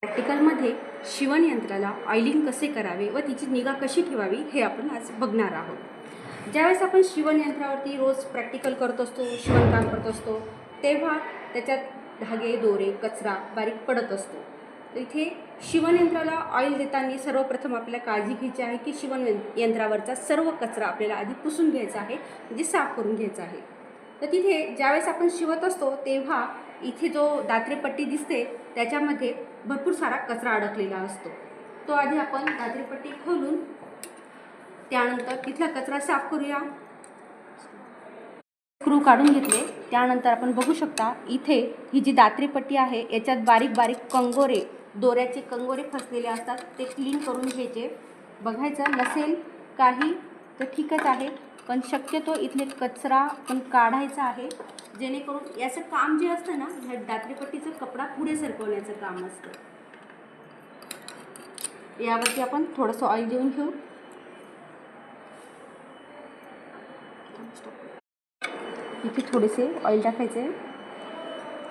प्रॅक्टिकलमध्ये शिवणयंत्राला oiling कसे करावे व तिची निगा कशी ठेवावी हे आपण आज बघणार आहोत। ज्यावेळेस आपण शिवणयंत्रावरती रोज प्रॅक्टिकल करत असतो, शिवणकाम करत असतो, तेव्हा त्याच्यात धागे, दोरे, कचरा बारीक पडत असतो। तर इथे शिवणयंत्राला ऑइल देताना सर्वप्रथम आपल्याला काळजी घ्यायची आहे की शिवणयंत्रावरचा सर्व कचरा आपल्याला आधी पुसून घ्यायचा आहे, म्हणजे साफ करून घ्यायचा आहे। तर तिथे ज्यावेळेस आपण शिवत असतो तेव्हा इथे जो दात्रेपट्टी दिसते त्याच्यामध्ये भरपूर सारा कचरा अडकलेला असतो। तो आधी आपण दात्रेपट्टी खोलून त्यानंतर तिथला कचरा साफ करूया। स्क्रू काढून घेतले त्यानंतर आपण बघू शकता इथे ही जी दात्रेपट्टी आहे याच्यात बारीक बारीक कंगोरे, दोऱ्याचे कंगोरे फसलेले असतात, ते क्लीन करून घ्यायचे। बघायचं नसेल काही तर ठीकच आहे, पण शक्यतो इथले कचरा पण काढायचा आहे, जेणेकरून याचं काम जे असतं ना, ह्या दात्रेपट्टीचं कपडा पुढे सरकवण्याचं काम असतं। यावरती आपण थोडंसं ऑइल देऊन घेऊ। इथे थोडेसे ऑइल टाकायचे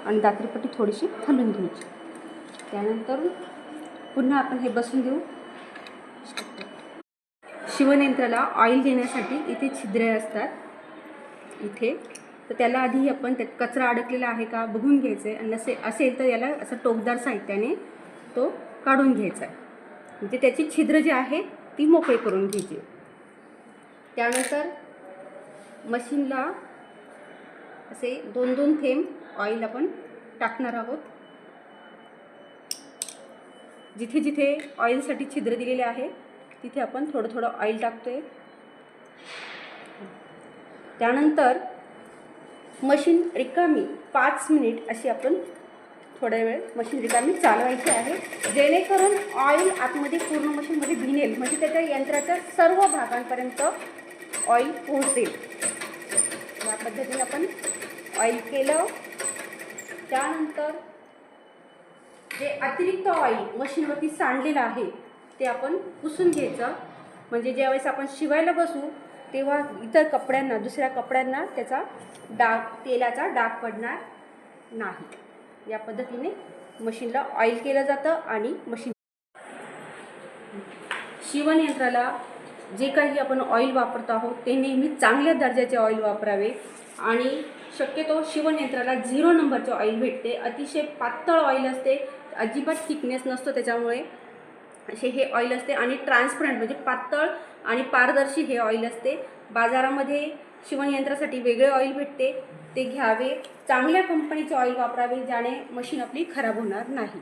आणि दात्रेपट्टी थोडीशी हलवून घ्यायची। त्यानंतर पुन्हा आपण हे बसून देऊ। शिवणयंत्राला ऑइल देण्यासाठी इथे छिद्रे असतात इथे, तर त्याला आधी आपण त्यात कचरा अडकलेला आहे का बघून घ्यायचं आहे, आणि असेल तर याला असं टोकदार साहित्याने तो काढून घ्यायचा आहे, म्हणजे त्याची छिद्र जी आहे ती मोकळी करून घ्यायची। त्यानंतर मशीनला असे 2-2 थेंब ऑइल आपण टाकणार आहोत। जिथे जिथे ऑइलसाठी छिद्र दिलेले आहे तिथे आपण थोडं थोडं ऑइल टाकतोय। त्यानंतर मशीन रिकामी 5 मिनिट अशी आपण थोड्या वेळ मशीन रिकामी चालवायची आहे, जेणेकरून ऑइल आतमध्ये पूर्ण मशीनमध्ये भिनेल, म्हणजे त्याच्या यंत्राच्या सर्व भागांपर्यंत ऑइल पोहोचेल। या पद्धतीने आपण ऑइल केलं। त्यानंतर जे अतिरिक्त ऑइल मशीनवरती सांडलेलं आहे ते आपण पुसून घ्यायचं, म्हणजे ज्यावेळेस आपण शिवायला बसू तेव्हा इतर कपड्यांना, दुसऱ्या कपड्यांना त्याचा डाग, तेलाचा डाग पडणार नाही। या पद्धतीने मशीनला ऑइल केलं जातं आणि शिवणयंत्राला जे काही आपण ऑइल वापरत आहोत ते नेहमी चांगल्या दर्जाचे ऑइल वापरावे, आणि शक्यतो शिवणयंत्राला 0 नंबरचे ऑइल भेटते। अतिशय पातळ ऑइल असते, अजिबात थिकनेस नसतो, त्याच्यामुळे असे हे ऑइल असते, आणि ट्रान्सपरंट म्हणजे पातळ आणि पारदर्शी हे ऑइल असते। बाजारामध्ये शिवणयंत्रासाठी वेगळे ऑइल भेटते, ते घ्यावे। चांगल्या कंपनीचे ऑइल वापरावे, ज्याने मशीन आपली खराब होणार नाही।